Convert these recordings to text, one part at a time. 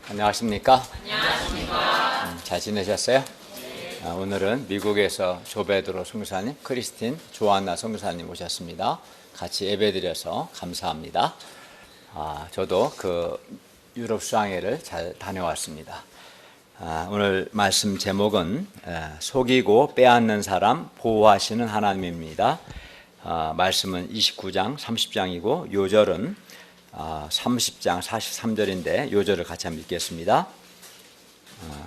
안녕하십니까? 잘 지내셨어요? 오늘은 미국에서 조베드로 선교사님, 크리스틴 조안나 선교사님 오셨습니다. 같이 예배드려서 감사합니다. 저도 유럽 수양회를 잘 다녀왔습니다. 오늘 말씀 제목은 속이고 빼앗는 사람 보호하시는 하나님입니다. 말씀은 29장 30장이고 요절은 30장 43절인데 요절을 같이 한번 읽겠습니다.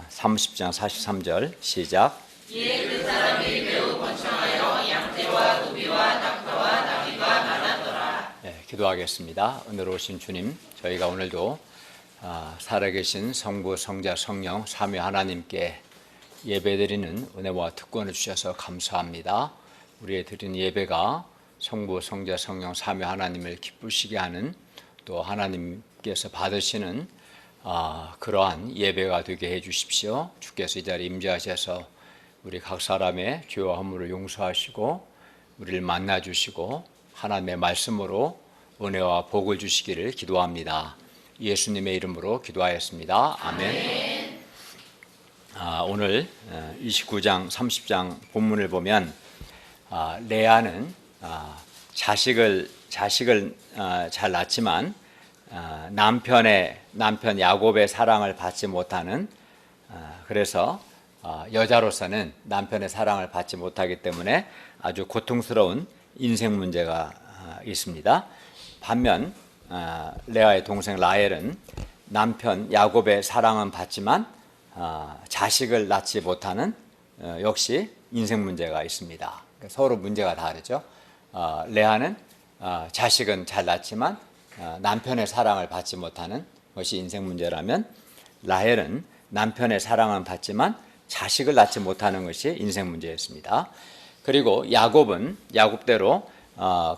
30장 43절 시작. 이에 그 사람이 매우 번창하여 양떼와 노비와 낙타와 나귀가 많았더라. 기도하겠습니다. 오늘 오신 주님, 저희가 오늘도 살아계신 성부, 성자, 성령, 삼위 하나님께 예배드리는 은혜와 특권을 주셔서 감사합니다. 우리의 드린 예배가 성부, 성자, 성령, 삼위 하나님을 기쁘시게 하는, 또 하나님께서 받으시는 그러한 예배가 되게 해 주십시오. 주께서 이 자리에 임재하셔서 우리 각 사람의 죄와 허물을 용서하시고 우리를 만나 주시고 하나님의 말씀으로 은혜와 복을 주시기를 기도합니다. 예수님의 이름으로 기도하였습니다. 아멘. 오늘 29장 30장 본문을 보면 레아는 자식을 잘 낳지만 남편 야곱의 사랑을 받지 못하는, 그래서 여자로서는 남편의 사랑을 받지 못하기 때문에 아주 고통스러운 인생 문제가 있습니다. 반면 레아의 동생 라헬은 남편 야곱의 사랑은 받지만 자식을 낳지 못하는 역시 인생 문제가 있습니다. 서로 문제가 다르죠. 레아는 자식은 잘 낳지만 남편의 사랑을 받지 못하는 것이 인생 문제라면, 라헬은 남편의 사랑은 받지만 자식을 낳지 못하는 것이 인생 문제였습니다. 그리고 야곱은 야곱대로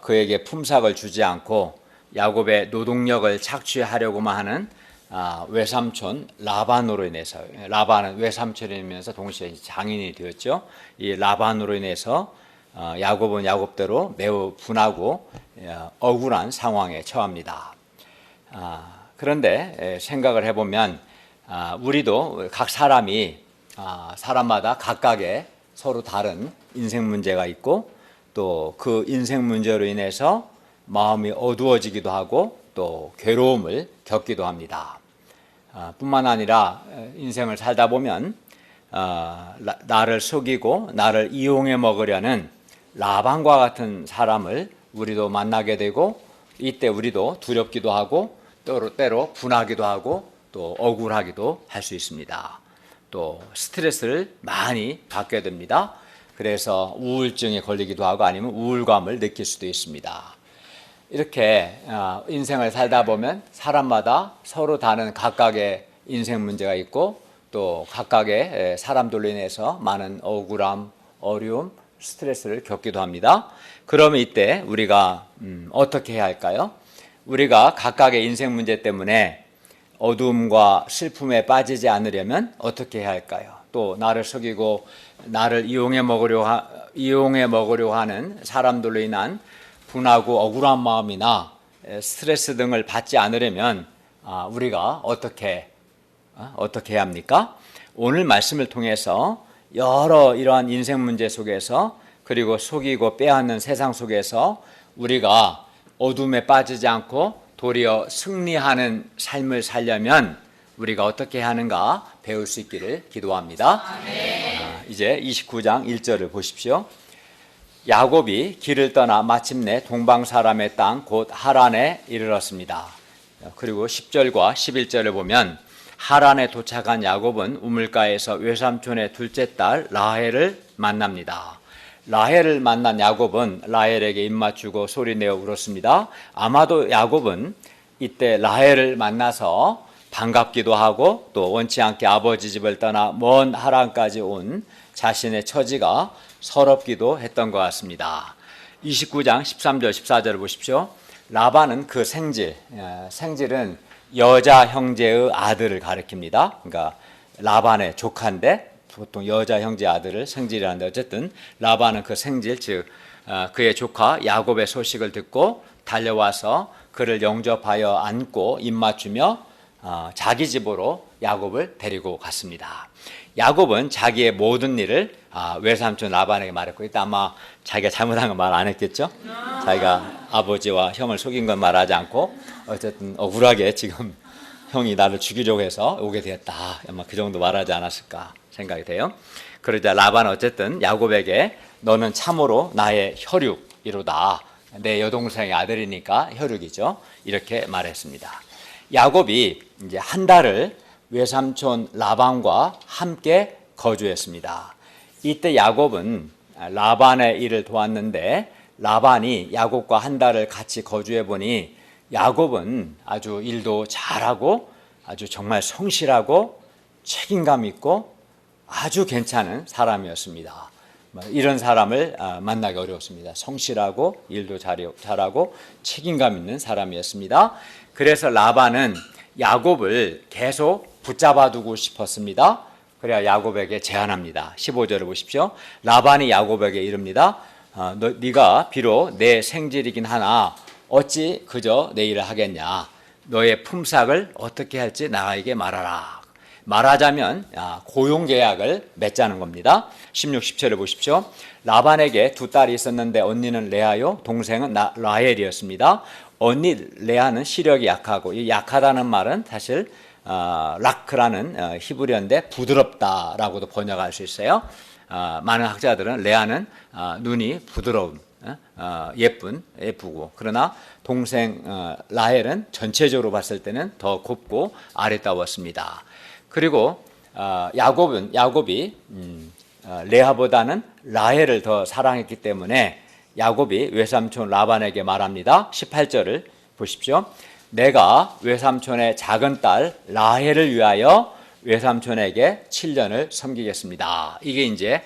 그에게 품삯을 주지 않고 야곱의 노동력을 착취하려고만 하는 외삼촌 라반으로 인해서, 라반은 외삼촌이면서 동시에 장인이 되었죠. 이 라반으로 인해서 야곱은 야곱대로 매우 분하고 억울한 상황에 처합니다. 그런데 생각을 해보면 우리도 각 사람이 사람마다 각각의 서로 다른 인생 문제가 있고, 또 그 인생 문제로 인해서 마음이 어두워지기도 하고 또 괴로움을 겪기도 합니다. 뿐만 아니라 인생을 살다 보면 나를 속이고 나를 이용해 먹으려는 라반과 같은 사람을 우리도 만나게 되고, 이때 우리도 두렵기도 하고 때로 분하기도 하고 또 억울하기도 할 수 있습니다. 또 스트레스를 많이 받게 됩니다. 그래서 우울증에 걸리기도 하고 아니면 우울감을 느낄 수도 있습니다. 이렇게 인생을 살다 보면 사람마다 서로 다른 각각의 인생 문제가 있고, 또 각각의 사람들로 인해서 많은 억울함, 어려움, 스트레스를 겪기도 합니다. 그러면 이때 우리가 어떻게 해야 할까요? 우리가 각각의 인생 문제 때문에 어두움과 슬픔에 빠지지 않으려면 어떻게 해야 할까요? 또 나를 속이고 나를 이용해 먹으려고 하는 사람들로 인한 분하고 억울한 마음이나 스트레스 등을 받지 않으려면 우리가 어떻게 해야 합니까? 오늘 말씀을 통해서 여러 이러한 인생 문제 속에서, 그리고 속이고 빼앗는 세상 속에서 우리가 어둠에 빠지지 않고 도리어 승리하는 삶을 살려면 우리가 어떻게 하는가 배울 수 있기를 기도합니다. 이제 29장 1절을 보십시오. 야곱이 길을 떠나 마침내 동방 사람의 땅 곧 하란에 이르렀습니다. 그리고 10절과 11절을 보면 하란에 도착한 야곱은 우물가에서 외삼촌의 둘째 딸 라헬을 만납니다. 라헬을 만난 야곱은 라헬에게 입맞추고 소리내어 울었습니다. 아마도 야곱은 이때 라헬을 만나서 반갑기도 하고 또 원치 않게 아버지 집을 떠나 먼 하란까지 온 자신의 처지가 서럽기도 했던 것 같습니다. 29장 13절 14절을 보십시오. 라반은 그 생질은 여자 형제의 아들을 가리킵니다. 그러니까 라반의 조카인데 보통 여자 형제 아들을 생질이라는데, 어쨌든 라반은 그 생질, 즉 그의 조카 야곱의 소식을 듣고 달려와서 그를 영접하여 안고 입맞추며 자기 집으로 야곱을 데리고 갔습니다. 야곱은 자기의 모든 일을 외삼촌 라반에게 말했고, 이때 아마 자기가 잘못한 건 말 안 했겠죠? 자기가 아버지와 형을 속인 건 말하지 않고 어쨌든 억울하게 지금 형이 나를 죽이려고 해서 오게 되었다, 아마 그 정도 말하지 않았을까 생각이 돼요. 그러자 라반은 어쨌든 야곱에게 너는 참으로 나의 혈육이로다, 내 여동생의 아들이니까 혈육이죠, 이렇게 말했습니다. 야곱이 이제 한 달을 외삼촌 라반과 함께 거주했습니다. 이때 야곱은 라반의 일을 도왔는데 라반이 야곱과 한 달을 같이 거주해 보니 야곱은 아주 일도 잘하고 아주 정말 성실하고 책임감 있고 아주 괜찮은 사람이었습니다. 이런 사람을 만나기 어려웠습니다. 성실하고 일도 잘하고 책임감 있는 사람이었습니다. 그래서 라반은 야곱을 계속 붙잡아두고 싶었습니다. 그래야 야곱에게 제안합니다. 15절을 보십시오. 라반이 야곱에게 이릅니다. 네가 비록 내 생질이긴 하나 어찌 그저 내 일을 하겠냐. 너의 품삯을 어떻게 할지 나에게 말하라. 말하자면 고용계약을 맺자는 겁니다. 16, 17을 보십시오. 라반에게 두 딸이 있었는데 언니는 레아요, 동생은 라헬이었습니다. 언니 레아는 시력이 약하고, 이 약하다는 말은 사실 라크라는 히브리어인데 부드럽다라고도 번역할 수 있어요. 많은 학자들은 레아는 눈이 부드러운, 예쁘고, 그러나 동생 라헬은 전체적으로 봤을 때는 더 곱고 아리따웠습니다. 그리고 야곱이 레아보다는 라헬을 더 사랑했기 때문에 야곱이 외삼촌 라반에게 말합니다. 18절을 보십시오. 내가 외삼촌의 작은 딸 라헬을 위하여 외삼촌에게 7년을 섬기겠습니다. 이게 이제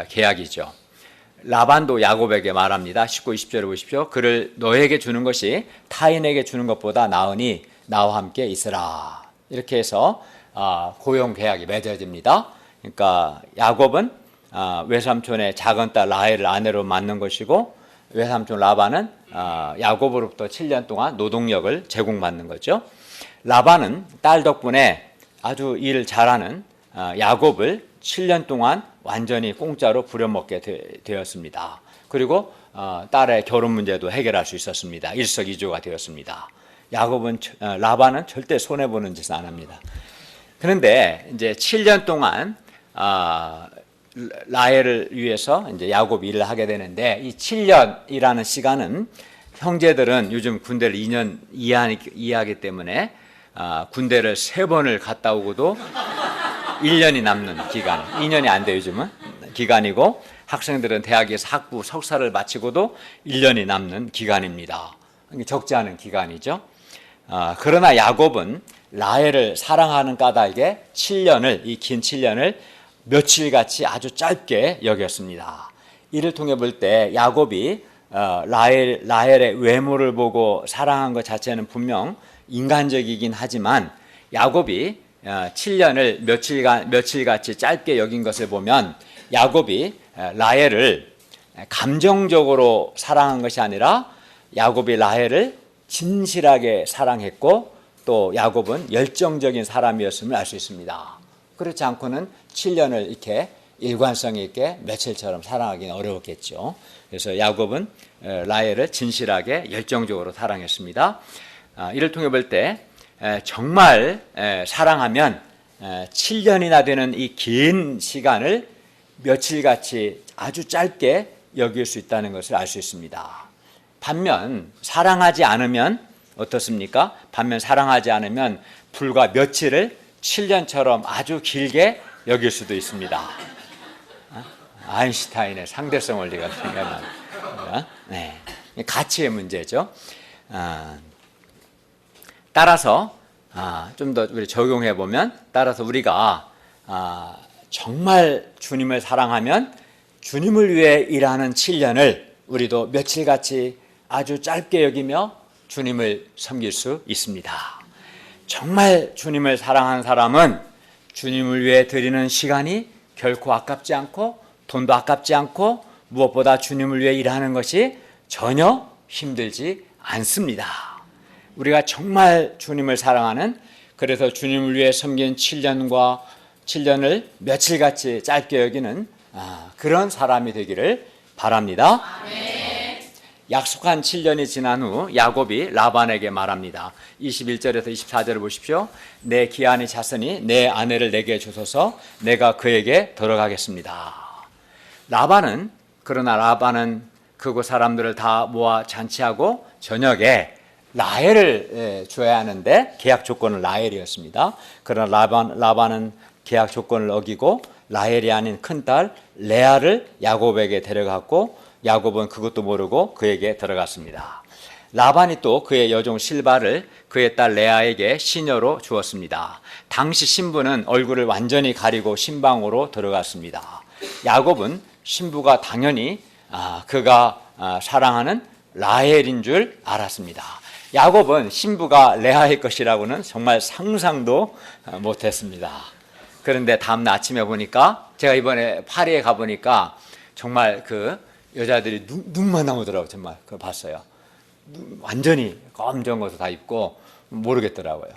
계약이죠. 라반도 야곱에게 말합니다. 19, 20절을 보십시오. 그를 너에게 주는 것이 타인에게 주는 것보다 나으니 나와 함께 있으라. 이렇게 해서 고용 계약이 맺어집니다. 그러니까 야곱은 외삼촌의 작은 딸 라헬을 아내로 맞는 것이고, 외삼촌 라반은 야곱으로부터 7년 동안 노동력을 제공받는 거죠. 라반은 딸 덕분에 아주 일 잘하는 야곱을 7년 동안 완전히 공짜로 부려먹게 되었습니다. 그리고 딸의 결혼 문제도 해결할 수 있었습니다. 일석이조가 되었습니다. 라반은 절대 손해보는 짓을 안 합니다. 그런데 이제 7년 동안 라헬을 위해서 이제 야곱이 일을 하게 되는데, 이 7년이라는 시간은 형제들은 요즘 군대를 2년 이하기 때문에 군대를 3번을 갔다 오고도 1년이 남는 기간, 2년이 안 돼요 요즘은, 기간이고, 학생들은 대학에서 학부 석사를 마치고도 1년이 남는 기간입니다. 적지 않은 기간이죠. 그러나 야곱은 라헬을 사랑하는 까닭에 7년을, 이 긴 7년을 며칠같이 아주 짧게 여겼습니다. 이를 통해 볼 때 야곱이 라헬의 외모를 보고 사랑한 것 자체는 분명 인간적이긴 하지만, 야곱이 7년을 며칠같이 짧게 여긴 것을 보면 야곱이 라헬을 감정적으로 사랑한 것이 아니라 야곱이 라헬을 진실하게 사랑했고, 또 야곱은 열정적인 사람이었음을 알 수 있습니다. 그렇지 않고는 7년을 이렇게 일관성 있게 며칠처럼 사랑하기는 어려웠겠죠. 그래서 야곱은 라헬을 진실하게 열정적으로 사랑했습니다. 이를 통해 볼 때 정말 사랑하면 7년이나 되는 이 긴 시간을 며칠같이 아주 짧게 여길 수 있다는 것을 알 수 있습니다. 반면 사랑하지 않으면 어떻습니까? 반면 사랑하지 않으면 불과 며칠을 7년처럼 아주 길게 여길 수도 있습니다. 아인슈타인의 상대성 원리가 생각납니다. 네. 가치의 문제죠. 따라서 좀 더 우리 적용해 보면, 따라서 우리가 정말 주님을 사랑하면 주님을 위해 일하는 7년을 우리도 며칠같이 아주 짧게 여기며 주님을 섬길 수 있습니다. 정말 주님을 사랑하는 사람은 주님을 위해 드리는 시간이 결코 아깝지 않고, 돈도 아깝지 않고, 무엇보다 주님을 위해 일하는 것이 전혀 힘들지 않습니다. 우리가 정말 주님을 사랑하는 그래서 주님을 위해 섬긴 7년을 며칠같이 짧게 여기는 그런 사람이 되기를 바랍니다. 약속한 7년이 지난 후 야곱이 라반에게 말합니다. 21절에서 24절을 보십시오. 내 기한이 찼으니 내 아내를 내게 주소서. 내가 그에게 들어가겠습니다. 그러나 라반은 그곳 사람들을 다 모아 잔치하고 저녁에 라헬을 줘야 하는데 계약 조건은 라헬이었습니다. 그러나 라반은 계약 조건을 어기고 라헬이 아닌 큰딸 레아를 야곱에게 데려갔고 야곱은 그것도 모르고 그에게 들어갔습니다. 라반이 또 그의 여종 실바를 그의 딸 레아에게 시녀로 주었습니다. 당시 신부는 얼굴을 완전히 가리고 신방으로 들어갔습니다. 야곱은 신부가 당연히 그가 사랑하는 라헬인 줄 알았습니다. 야곱은 신부가 레아의 것이라고는 정말 상상도 못했습니다. 그런데 다음날 아침에 보니까 제가 이번에 파리에 가보니까 정말 그 여자들이 눈만 나오더라고요. 정말 그거 봤어요. 완전히 검정 것을 다 입고 모르겠더라고요.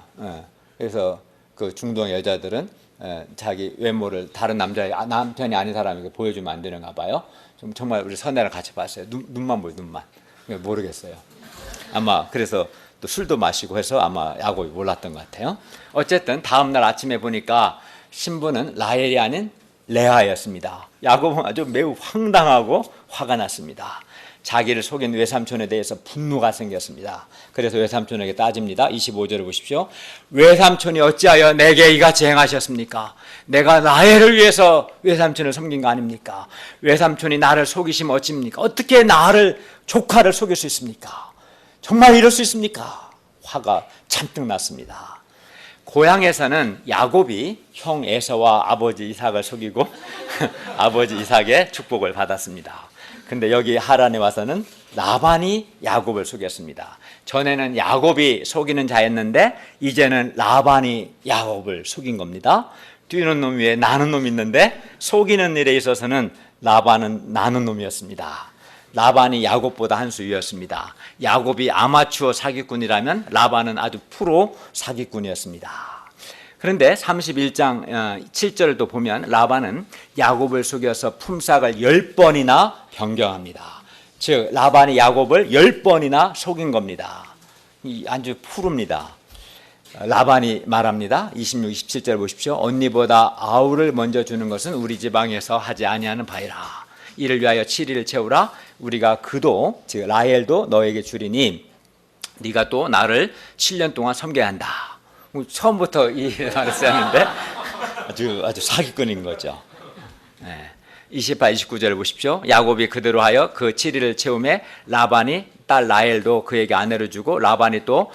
그래서 그 중동 여자들은 자기 외모를 다른 남편이 아닌 사람에게 보여주면 안 되는가 봐요. 정말 우리 선혜랑 같이 봤어요. 눈만 보여, 눈만. 모르겠어요. 아마 그래서 또 술도 마시고 해서 아마 야곱이 몰랐던 것 같아요. 어쨌든 다음날 아침에 보니까 신부는 라헬이 아닌 레아였습니다. 야곱은 아주 매우 황당하고 화가 났습니다. 자기를 속인 외삼촌에 대해서 분노가 생겼습니다. 그래서 외삼촌에게 따집니다. 25절을 보십시오. 외삼촌이 어찌하여 내게 이같이 행하셨습니까? 내가 라헬을 위해서 외삼촌을 섬긴 거 아닙니까? 외삼촌이 나를 속이시면 어찌입니까? 어떻게 조카를 속일 수 있습니까? 정말 이럴 수 있습니까? 화가 잔뜩 났습니다. 고향에서는 야곱이 형 에서와 아버지 이삭을 속이고 아버지 이삭의 축복을 받았습니다. 근데 여기 하란에 와서는 라반이 야곱을 속였습니다. 전에는 야곱이 속이는 자였는데 이제는 라반이 야곱을 속인 겁니다. 뛰는 놈 위에 나는 놈이 있는데 속이는 일에 있어서는 라반은 나는 놈이었습니다. 라반이 야곱보다 한 수 위였습니다. 야곱이 아마추어 사기꾼이라면 라반은 아주 프로 사기꾼이었습니다. 그런데 31장 7절을 또 보면 라반은 야곱을 속여서 품삯을 10번이나 변경합니다. 즉 라반이 야곱을 10번이나 속인 겁니다. 아주 프로입니다. 라반이 말합니다. 26, 27절 보십시오. 언니보다 아우를 먼저 주는 것은 우리 지방에서 하지 아니하는 바이라. 이를 위하여 7일을 채우라. 우리가 그도 즉 라헬도 너에게 주리니 네가 또 나를 7년 동안 섬겨야 한다. 처음부터 이 말을 쓰였는데 아주 사기꾼인 거죠. 28, 29절을 보십시오. 야곱이 그대로 하여 그 7일을 채우매 라반이 딸 라헬도 그에게 아내로 주고 라반이 또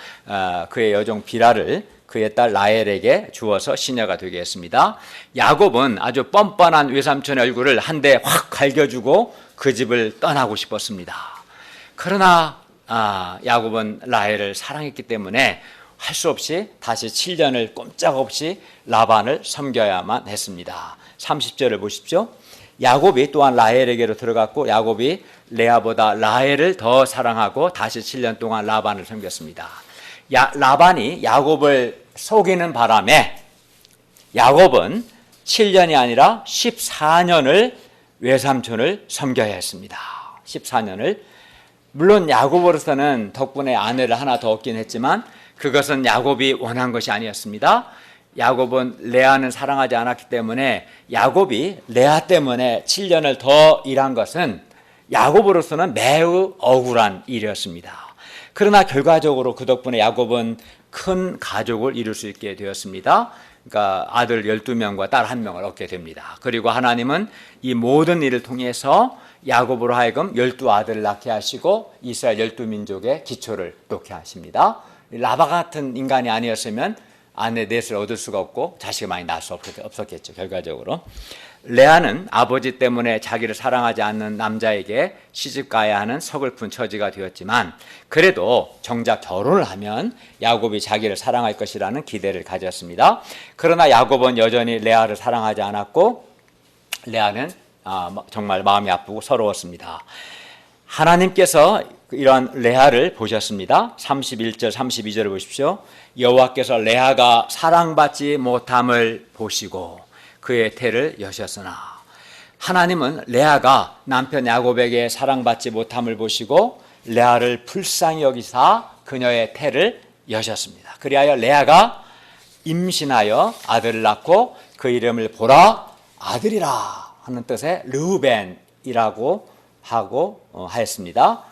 그의 여종 비라를 그의 딸 라헬에게 주어서 시녀가 되게 했습니다. 야곱은 아주 뻔뻔한 외삼촌의 얼굴을 한 대 확 갈겨주고 그 집을 떠나고 싶었습니다. 그러나 야곱은 라헬을 사랑했기 때문에 할 수 없이 다시 7년을 꼼짝없이 라반을 섬겨야만 했습니다. 30절을 보십시오. 야곱이 또한 라헬에게로 들어갔고 야곱이 레아보다 라헬을 더 사랑하고 다시 7년 동안 라반을 섬겼습니다. 라반이 야곱을 속이는 바람에 야곱은 7년이 아니라 14년을 외삼촌을 섬겨야 했습니다. 14년을. 물론 야곱으로서는 덕분에 아내를 하나 더 얻긴 했지만 그것은 야곱이 원한 것이 아니었습니다. 야곱은 레아는 사랑하지 않았기 때문에 야곱이 레아 때문에 7년을 더 일한 것은 야곱으로서는 매우 억울한 일이었습니다. 그러나 결과적으로 그 덕분에 야곱은 큰 가족을 이룰 수 있게 되었습니다. 그러니까 아들 12명과 딸 1명을 얻게 됩니다. 그리고 하나님은 이 모든 일을 통해서 야곱으로 하여금 12아들을 낳게 하시고 이스라엘 12민족의 기초를 놓게 하십니다. 라바 같은 인간이 아니었으면 아내 넷을 얻을 수가 없고 자식을 많이 낳을 수 없었겠죠. 결과적으로 레아는 아버지 때문에 자기를 사랑하지 않는 남자에게 시집가야 하는 서글픈 처지가 되었지만 그래도 정작 결혼을 하면 야곱이 자기를 사랑할 것이라는 기대를 가졌습니다. 그러나 야곱은 여전히 레아를 사랑하지 않았고 레아는 정말 마음이 아프고 서러웠습니다. 하나님께서 이러한 레아를 보셨습니다. 31절 32절을 보십시오. 여호와께서 레아가 사랑받지 못함을 보시고 그의 태를 여셨으나, 하나님은 레아가 남편 야곱에게 사랑받지 못함을 보시고 레아를 불쌍히 여기사 그녀의 태를 여셨습니다. 그리하여 레아가 임신하여 아들을 낳고 그 이름을 보라 아들이라 하는 뜻의 르우벤이라고 하고 하였습니다.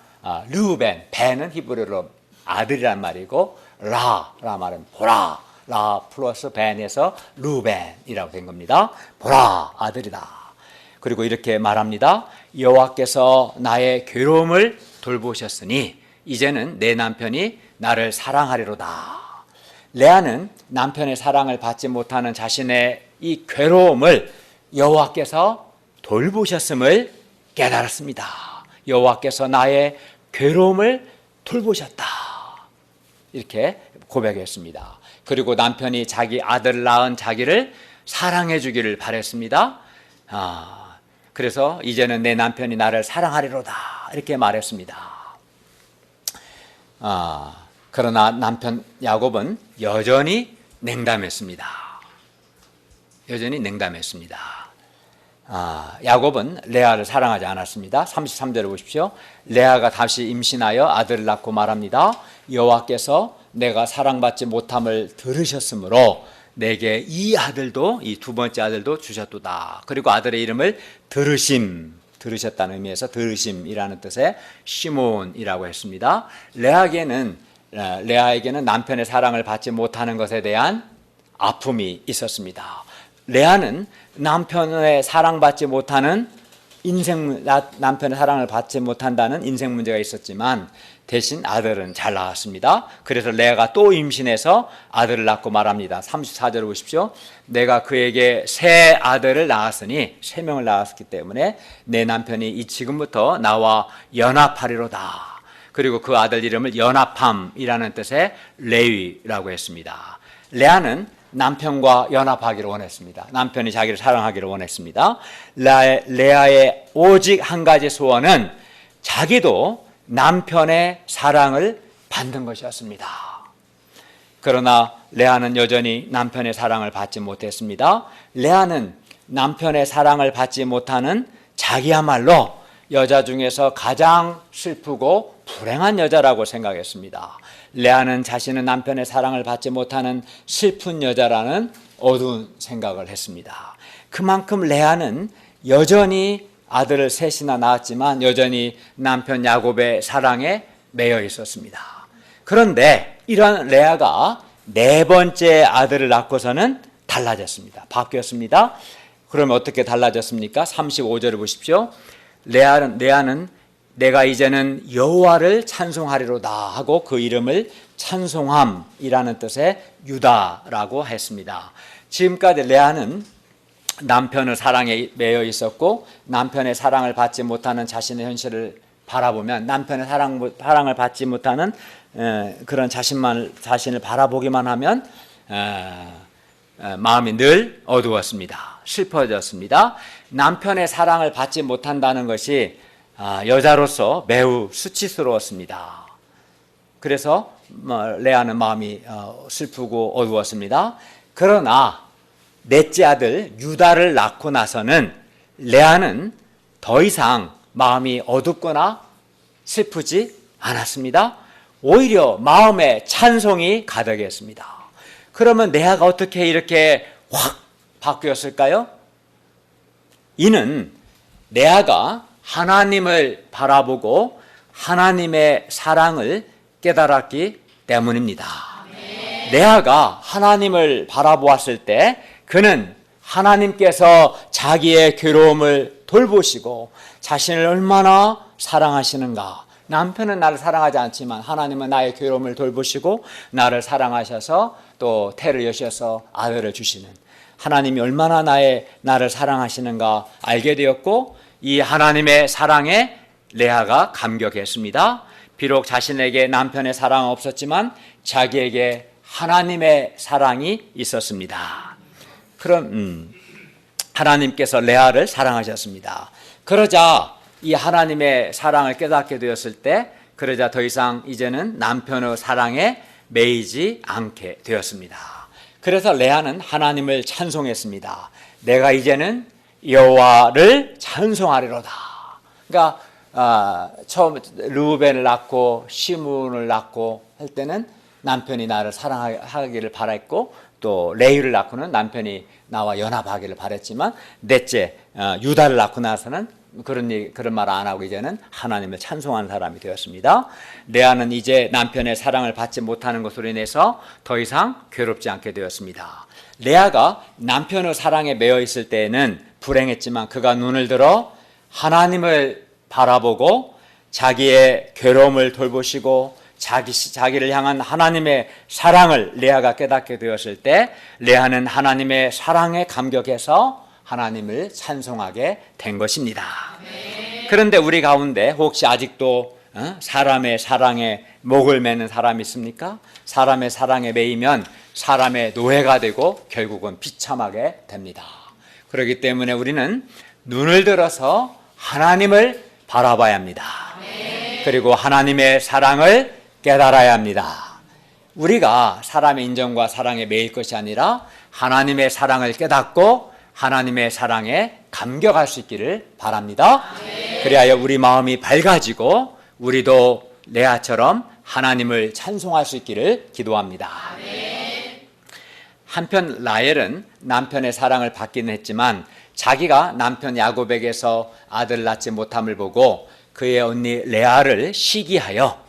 르우벤, 벤은 히브리어로 아들이란 말이고 라 말은 보라, 라 플러스 벤에서 르우벤이라고 된 겁니다. 보라 아들이다. 그리고 이렇게 말합니다. 여호와께서 나의 괴로움을 돌보셨으니 이제는 내 남편이 나를 사랑하리로다. 레아는 남편의 사랑을 받지 못하는 자신의 이 괴로움을 여호와께서 돌보셨음을 깨달았습니다. 여호와께서 나의 괴로움을 돌보셨다. 이렇게 고백했습니다. 그리고 남편이 자기 아들을 낳은 자기를 사랑해 주기를 바랬습니다. 그래서 이제는 내 남편이 나를 사랑하리로다 이렇게 말했습니다. 그러나 남편 야곱은 여전히 냉담했습니다. 여전히 냉담했습니다. 야곱은 레아를 사랑하지 않았습니다. 33절을 보십시오. 레아가 다시 임신하여 아들을 낳고 말합니다. 여호와께서 내가 사랑받지 못함을 들으셨으므로 내게 이 아들도, 이 두 번째 아들도 주셨도다. 그리고 아들의 이름을 들으셨다는 의미에서 들으심이라는 뜻의 시몬이라고 했습니다. 레아에게는 남편의 사랑을 받지 못하는 것에 대한 아픔이 있었습니다. 레아는 남편의 사랑받지 못하는 남편의 사랑을 받지 못한다는 인생 문제가 있었지만 대신 아들은 잘 낳았습니다. 그래서 레아가 또 임신해서 아들을 낳고 말합니다. 34절을 보십시오. 내가 그에게 세 아들을 낳았으니, 세 명을 낳았기 때문에 내 남편이 지금부터 나와 연합하리로다. 그리고 그 아들 이름을 연합함이라는 뜻의 레위라고 했습니다. 레아는 남편과 연합하기를 원했습니다. 남편이 자기를 사랑하기를 원했습니다. 레아의 오직 한 가지 소원은 자기도 남편의 사랑을 받는 것이었습니다. 그러나 레아는 여전히 남편의 사랑을 받지 못했습니다. 레아는 남편의 사랑을 받지 못하는 자기야말로 여자 중에서 가장 슬프고 불행한 여자라고 생각했습니다. 레아는 자신은 남편의 사랑을 받지 못하는 슬픈 여자라는 어두운 생각을 했습니다. 그만큼 레아는 여전히 아들을 셋이나 낳았지만 여전히 남편 야곱의 사랑에 매여 있었습니다. 그런데 이런 레아가 네 번째 아들을 낳고서는 달라졌습니다. 바뀌었습니다. 그러면 어떻게 달라졌습니까? 35절을 보십시오. 레아는 내가 이제는 여호와를 찬송하리로다 하고 그 이름을 찬송함이라는 뜻의 유다라고 했습니다. 지금까지 레아는 남편의 사랑에 매여 있었고 남편의 사랑을 받지 못하는 자신의 현실을 바라보면, 남편의 사랑을 받지 못하는 그런 자신을 바라보기만 하면 마음이 늘 어두웠습니다. 슬퍼졌습니다. 남편의 사랑을 받지 못한다는 것이 여자로서 매우 수치스러웠습니다. 그래서 레아는 마음이 슬프고 어두웠습니다. 그러나 넷째 아들 유다를 낳고 나서는 레아는 더 이상 마음이 어둡거나 슬프지 않았습니다. 오히려 마음에 찬송이 가득했습니다. 그러면 레아가 어떻게 이렇게 확 바뀌었을까요? 이는 레아가 하나님을 바라보고 하나님의 사랑을 깨달았기 때문입니다. 레아가 하나님을 바라보았을 때 그는 하나님께서 자기의 괴로움을 돌보시고 자신을 얼마나 사랑하시는가. 남편은 나를 사랑하지 않지만 하나님은 나의 괴로움을 돌보시고 나를 사랑하셔서 또 태를 여셔서 아들을 주시는 하나님이 얼마나 나를 사랑하시는가 알게 되었고, 이 하나님의 사랑에 레아가 감격했습니다. 비록 자신에게 남편의 사랑은 없었지만 자기에게 하나님의 사랑이 있었습니다. 그럼 하나님께서 레아를 사랑하셨습니다. 그러자 이 하나님의 사랑을 깨닫게 되었을 때 그러자 더 이상 이제는 남편의 사랑에 매이지 않게 되었습니다. 그래서 레아는 하나님을 찬송했습니다. 내가 이제는 여호와를 찬송하리로다. 그러니까 처음 르우벤을 낳고 시므온을 낳고 할 때는 남편이 나를 사랑하기를 바랬고, 또 레이를 낳고는 남편이 나와 연합하기를 바랬지만, 넷째 유다를 낳고 나서는 그런 말 안 하고 이제는 하나님을 찬송하는 사람이 되었습니다. 레아는 이제 남편의 사랑을 받지 못하는 것으로 인해서 더 이상 괴롭지 않게 되었습니다. 레아가 남편의 사랑에 매여 있을 때에는 불행했지만, 그가 눈을 들어 하나님을 바라보고 자기의 괴로움을 돌보시고 자기를 향한 하나님의 사랑을 레아가 깨닫게 되었을 때, 레아는 하나님의 사랑에 감격해서 하나님을 찬송하게 된 것입니다. 그런데 우리 가운데 혹시 아직도 사람의 사랑에 목을 매는 사람이 있습니까? 사람의 사랑에 매이면 사람의 노예가 되고 결국은 비참하게 됩니다. 그렇기 때문에 우리는 눈을 들어서 하나님을 바라봐야 합니다. 그리고 하나님의 사랑을 깨달아야 합니다. 우리가 사람의 인정과 사랑에 매일 것이 아니라 하나님의 사랑을 깨닫고 하나님의 사랑에 감격할 수 있기를 바랍니다. 그리하여 우리 마음이 밝아지고 우리도 레아처럼 하나님을 찬송할 수 있기를 기도합니다. 한편 라헬은 남편의 사랑을 받기는 했지만 자기가 남편 야곱에게서 아들을 낳지 못함을 보고 그의 언니 레아를 시기하여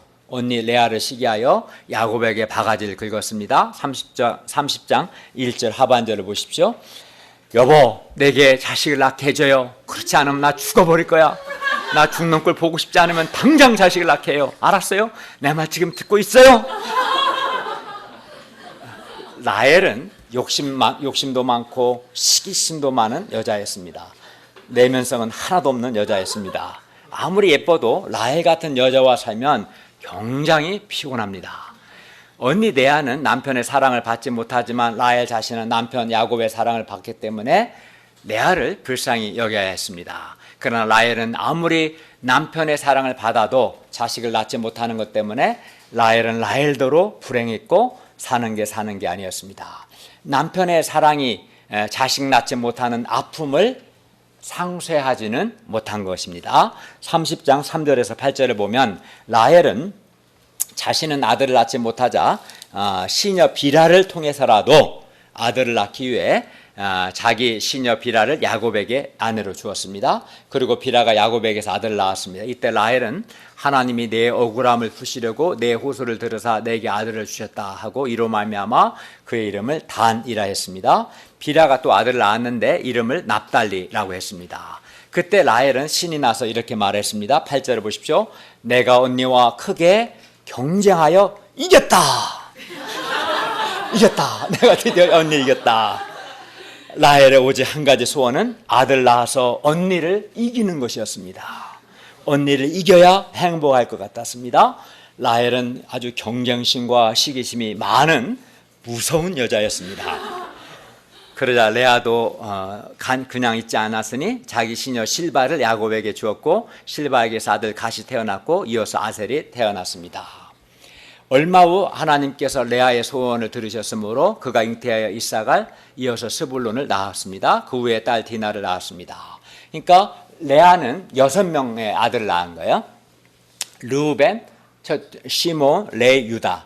야곱에게 바가지를 긁었습니다. 30장 1절 하반절을 보십시오. 여보, 내게 자식을 낳게 해줘요. 그렇지 않으면 나 죽어버릴 거야. 나 죽는 꼴 보고 싶지 않으면 당장 자식을 낳게 해요. 알았어요? 내 말 지금 듣고 있어요? 라헬은 욕심도 많고 시기심도 많은 여자였습니다. 내면성은 하나도 없는 여자였습니다. 아무리 예뻐도 라헬 같은 여자와 살면 굉장히 피곤합니다. 언니 레아는 남편의 사랑을 받지 못하지만 라헬 자신은 남편 야곱의 사랑을 받기 때문에 레아를 불쌍히 여겨야 했습니다. 그러나 라헬은 아무리 남편의 사랑을 받아도 자식을 낳지 못하는 것 때문에 라헬은 라헬대로 불행했고 사는 게 아니었습니다. 남편의 사랑이 자식 낳지 못하는 아픔을 상쇄하지는 못한 것입니다. 30장 3절에서 8절을 보면 라헬은 자신은 아들을 낳지 못하자 시녀 비라를 통해서라도 아들을 낳기 위해 자기 시녀 비라를 야곱에게 아내로 주었습니다. 그리고 비라가 야곱에게서 아들을 낳았습니다. 이때 라헬은 하나님이 내 억울함을 푸시려고 내 호소를 들으사 내게 아들을 주셨다 하고 이로 말미암아 그의 이름을 단이라 했습니다. 비라가 또 아들을 낳았는데 이름을 납달리라고 했습니다. 그때 라헬은 신이 나서 이렇게 말했습니다. 8절을 보십시오. 내가 언니와 크게 경쟁하여 이겼다. 내가 드디어 언니 이겼다. 라헬의 오직 한 가지 소원은 아들 낳아서 언니를 이기는 것이었습니다. 언니를 이겨야 행복할 것 같았습니다. 라헬은 아주 경쟁심과 시기심이 많은 무서운 여자였습니다. 그러자 레아도 그냥 있지 않았으니 자기 시녀 실바를 야곱에게 주었고 실바에게서 아들 갓이 태어났고 이어서 아셀이 태어났습니다. 얼마 후 하나님께서 레아의 소원을 들으셨으므로 그가 잉태하여 이삭을 이어서 스불론을 낳았습니다. 그 후에 딸 디나를 낳았습니다. 그러니까 레아는 6명의 아들을 낳은 거예요. 르우벤, 시몬, 레이, 유다,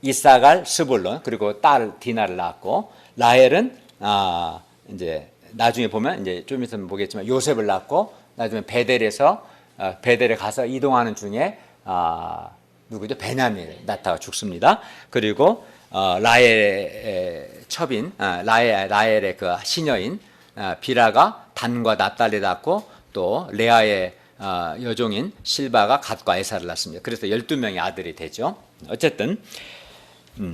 이삭을, 스불론, 그리고 딸 디나를 낳았고 라헬은 이제 나중에 보면 이제 좀 있으면 보겠지만 요셉을 낳고 나중에 베델에 가서 이동하는 중에 누구죠? 베냐민을 낳다가 죽습니다. 그리고 라헬의 첩인 라헬의 그 시녀인 비라가 단과 납달리 낳고 또 레아의 여종인 실바가 갓과 에사를 낳습니다. 그래서 12명의 아들이 되죠. 어쨌든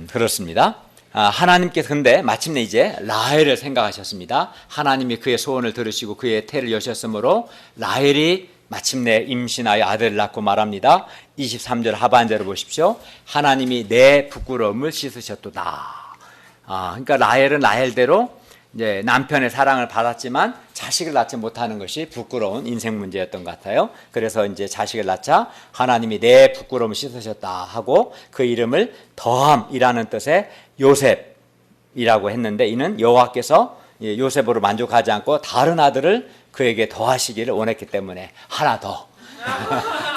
그렇습니다. 하나님께서 근데 마침내 이제 라헬을 생각하셨습니다. 하나님이 그의 소원을 들으시고 그의 태를 여셨으므로 라헬이 마침내 임신하여 아들을 낳고 말합니다. 23절 하반절을 보십시오. 하나님이 내 부끄러움을 씻으셨도다. 그러니까 라헬은 라헬대로 이제 남편의 사랑을 받았지만 자식을 낳지 못하는 것이 부끄러운 인생 문제였던 것 같아요. 그래서 이제 자식을 낳자 하나님이 내 부끄러움을 씻으셨다 하고 그 이름을 더함이라는 뜻의 요셉이라고 했는데, 이는 여호와께서 요셉으로 만족하지 않고 다른 아들을 그에게 더하시기를 원했기 때문에 하나 더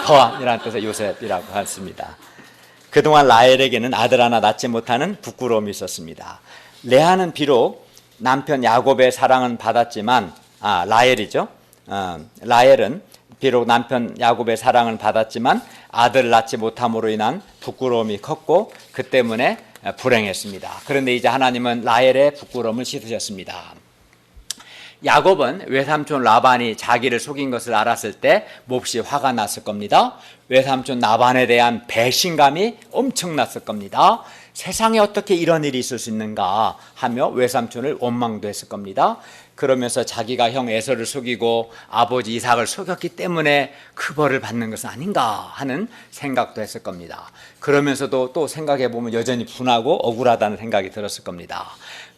더함이라는 뜻의 요셉이라고 했습니다. 그동안 라헬에게는 아들 하나 낳지 못하는 부끄러움이 있었습니다. 레아는 비록 남편 야곱의 사랑은 받았지만, 라헬이죠. 라헬은 비록 남편 야곱의 사랑을 받았지만 아들을 낳지 못함으로 인한 부끄러움이 컸고 그 때문에 불행했습니다. 그런데 이제 하나님은 라헬의 부끄러움을 씻으셨습니다. 야곱은 외삼촌 라반이 자기를 속인 것을 알았을 때 몹시 화가 났을 겁니다. 외삼촌 라반에 대한 배신감이 엄청났을 겁니다. 세상에 어떻게 이런 일이 있을 수 있는가 하며 외삼촌을 원망도 했을 겁니다. 그러면서 자기가 형 에서를 속이고 아버지 이삭을 속였기 때문에 그 벌을 받는 것은 아닌가 하는 생각도 했을 겁니다. 그러면서도 또 생각해 보면 여전히 분하고 억울하다는 생각이 들었을 겁니다.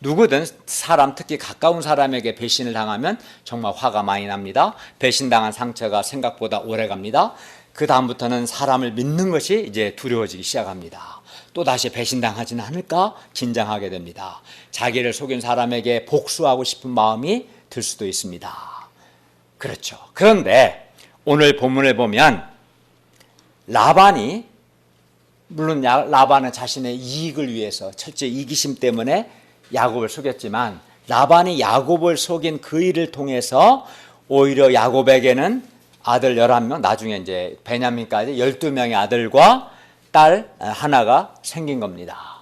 누구든 사람, 특히 가까운 사람에게 배신을 당하면 정말 화가 많이 납니다. 배신당한 상처가 생각보다 오래 갑니다. 그 다음부터는 사람을 믿는 것이 이제 두려워지기 시작합니다. 또 다시 배신당하지는 않을까 긴장하게 됩니다. 자기를 속인 사람에게 복수하고 싶은 마음이 들 수도 있습니다. 그렇죠. 그런데 오늘 본문을 보면 라반이, 물론 라반은 자신의 이익을 위해서 철저히 이기심 때문에 야곱을 속였지만, 라반이 야곱을 속인 그 일을 통해서 오히려 야곱에게는 아들 11명, 나중에 이제 베냐민까지 12명의 아들과 딸 하나가 생긴 겁니다.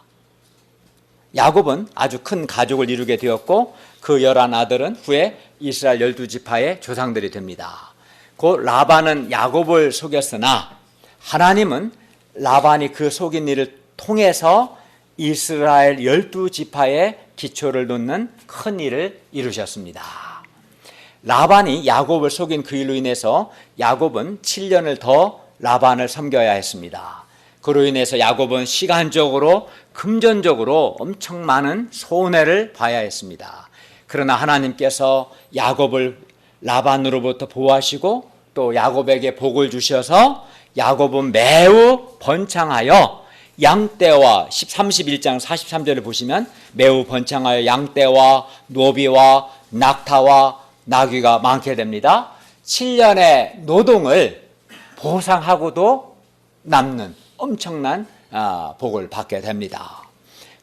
야곱은 아주 큰 가족을 이루게 되었고 그 11아들은 후에 이스라엘 12지파의 조상들이 됩니다. 그 라반은 야곱을 속였으나 하나님은 라반이 그 속인 일을 통해서 이스라엘 12지파의 기초를 놓는 큰 일을 이루셨습니다. 라반이 야곱을 속인 그 일로 인해서 야곱은 7년을 더 라반을 섬겨야 했습니다. 그로 인해서 야곱은 시간적으로 금전적으로 엄청 많은 손해를 봐야 했습니다. 그러나 하나님께서 야곱을 라반으로부터 보호하시고 또 야곱에게 복을 주셔서 야곱은 매우 번창하여 양떼와 31장 43절을 보시면 매우 번창하여 양떼와 노비와 낙타와 나귀가 많게 됩니다. 7년의 노동을 보상하고도 남는 엄청난 복을 받게 됩니다.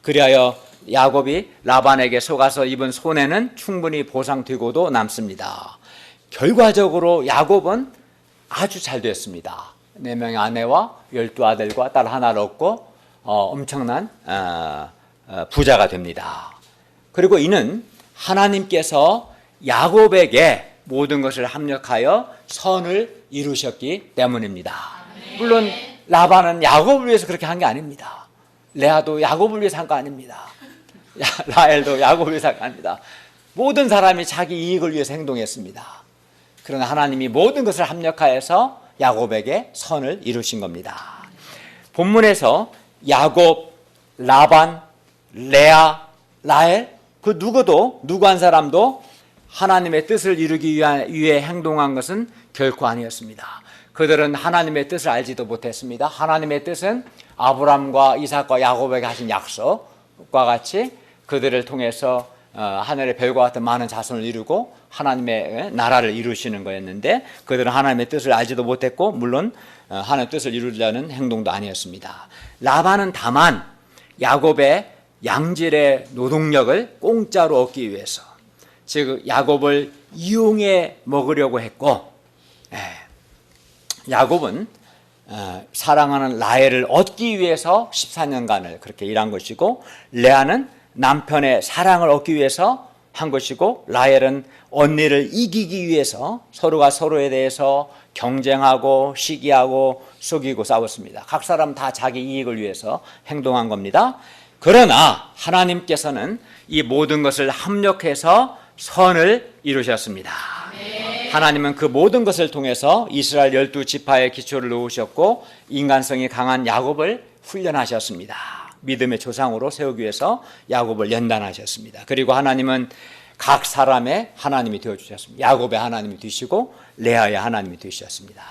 그리하여 야곱이 라반에게 속아서 입은 손해는 충분히 보상되고도 남습니다. 결과적으로 야곱은 아주 잘 됐습니다. 4명의 아내와 12아들과 딸 하나를 얻고 엄청난 부자가 됩니다. 그리고 이는 하나님께서 야곱에게 모든 것을 합력하여 선을 이루셨기 때문입니다. 물론 라반은 야곱을 위해서 그렇게 한 게 아닙니다. 레아도 야곱을 위해서 한 거 아닙니다. 라헬도 야곱을 위해서 한 거 아닙니다. 모든 사람이 자기 이익을 위해서 행동했습니다. 그러나 하나님이 모든 것을 합력하여서 야곱에게 선을 이루신 겁니다. 본문에서 야곱, 라반, 레아, 라헬, 그 누구 한 사람도 하나님의 뜻을 이루기 위해 행동한 것은 결코 아니었습니다. 그들은 하나님의 뜻을 알지도 못했습니다. 하나님의 뜻은 아브람과 이삭과 야곱에게 하신 약속과 같이 그들을 통해서 하늘의 별과 같은 많은 자손을 이루고 하나님의 나라를 이루시는 거였는데 그들은 하나님의 뜻을 알지도 못했고 물론 하나님의 뜻을 이루려는 행동도 아니었습니다. 라반은 다만 야곱의 양질의 노동력을 공짜로 얻기 위해서, 즉 야곱을 이용해 먹으려고 했고, 야곱은 사랑하는 라헬을 얻기 위해서 14년간을 그렇게 일한 것이고, 레아는 남편의 사랑을 얻기 위해서 한 것이고, 라헬은 언니를 이기기 위해서 서로가 서로에 대해서 경쟁하고 시기하고 속이고 싸웠습니다. 각 사람 다 자기 이익을 위해서 행동한 겁니다. 그러나 하나님께서는 이 모든 것을 합력해서 선을 이루셨습니다. 하나님은 그 모든 것을 통해서 이스라엘 12지파의 기초를 놓으셨고 인간성이 강한 야곱을 훈련하셨습니다. 믿음의 조상으로 세우기 위해서 야곱을 연단하셨습니다. 그리고 하나님은 각 사람의 하나님이 되어주셨습니다. 야곱의 하나님이 되시고 레아의 하나님이 되셨습니다.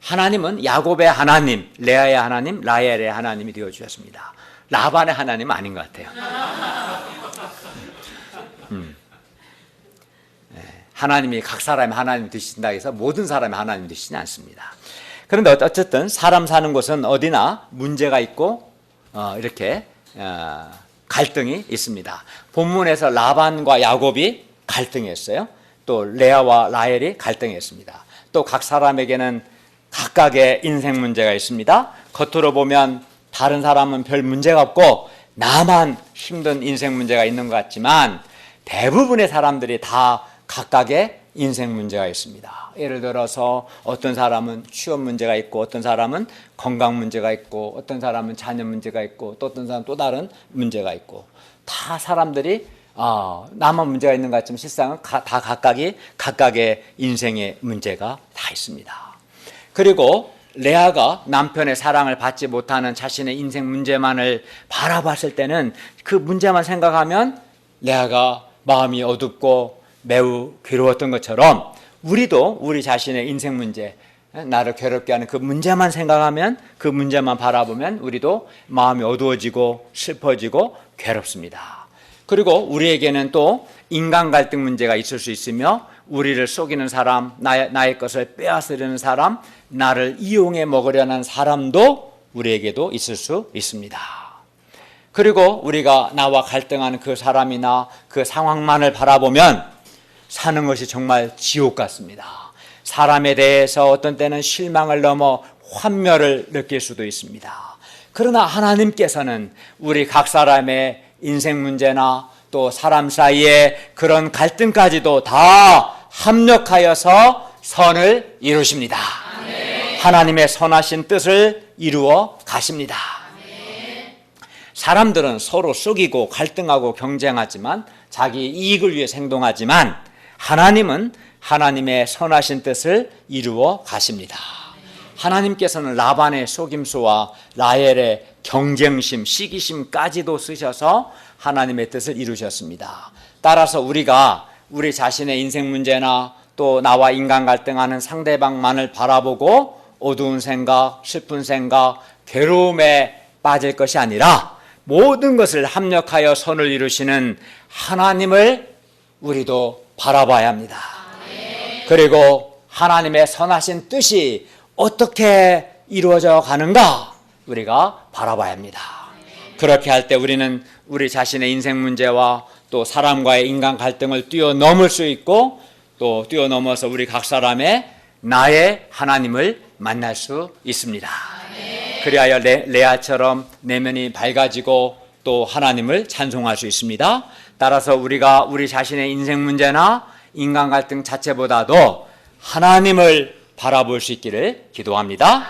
하나님은 야곱의 하나님, 레아의 하나님, 라헬의 하나님이 되어주셨습니다. 라반의 하나님은 아닌 것 같아요. 하나님이 각 사람의 하나님이 되신다 해서 모든 사람의 하나님이 되시지 않습니다. 그런데 어쨌든 사람 사는 곳은 어디나 문제가 있고 이렇게 갈등이 있습니다. 본문에서 라반과 야곱이 갈등했어요. 또 레아와 라헬이 갈등했습니다. 또 각 사람에게는 각각의 인생 문제가 있습니다. 겉으로 보면 다른 사람은 별 문제가 없고 나만 힘든 인생 문제가 있는 것 같지만 대부분의 사람들이 다 각각의 인생 문제가 있습니다. 예를 들어서 어떤 사람은 취업 문제가 있고 어떤 사람은 건강 문제가 있고 어떤 사람은 자녀 문제가 있고 또 어떤 사람은 또 다른 문제가 있고 다 사람들이 나만 문제가 있는 것 같지만 실상은 다 각각의 인생의 문제가 다 있습니다. 그리고 레아가 남편의 사랑을 받지 못하는 자신의 인생 문제만을 바라봤을 때는 그 문제만 생각하면 레아가 마음이 어둡고 매우 괴로웠던 것처럼 우리도 우리 자신의 인생 문제, 나를 괴롭게 하는 그 문제만 생각하면 그 문제만 바라보면 우리도 마음이 어두워지고 슬퍼지고 괴롭습니다. 그리고 우리에게는 또 인간 갈등 문제가 있을 수 있으며 우리를 속이는 사람, 나의 것을 빼앗으려는 사람, 나를 이용해 먹으려는 사람도 우리에게도 있을 수 있습니다. 그리고 우리가 나와 갈등하는 그 사람이나 그 상황만을 바라보면 사는 것이 정말 지옥 같습니다. 사람에 대해서 어떤 때는 실망을 넘어 환멸을 느낄 수도 있습니다. 그러나 하나님께서는 우리 각 사람의 인생 문제나 또 사람 사이의 그런 갈등까지도 다 합력하여서 선을 이루십니다. 아멘. 하나님의 선하신 뜻을 이루어 가십니다. 아멘. 사람들은 서로 속이고 갈등하고 경쟁하지만 자기 이익을 위해 행동하지만 하나님은 하나님의 선하신 뜻을 이루어 가십니다. 하나님께서는 라반의 속임수와 라헬의 경쟁심, 시기심까지도 쓰셔서 하나님의 뜻을 이루셨습니다. 따라서 우리가 우리 자신의 인생 문제나 또 나와 인간 갈등하는 상대방만을 바라보고 어두운 생각, 슬픈 생각, 괴로움에 빠질 것이 아니라 모든 것을 합력하여 선을 이루시는 하나님을 우리도 바라봐야 합니다. 그리고 하나님의 선하신 뜻이 어떻게 이루어져 가는가 우리가 바라봐야 합니다. 그렇게 할 때 우리는 우리 자신의 인생 문제와 또 사람과의 인간 갈등을 뛰어넘을 수 있고 또 뛰어넘어서 우리 각 사람의 나의 하나님을 만날 수 있습니다. 그리하여 레아처럼 내면이 밝아지고 또 하나님을 찬송할 수 있습니다. 따라서 우리가 우리 자신의 인생 문제나 인간 갈등 자체보다도 하나님을 바라볼 수 있기를 기도합니다.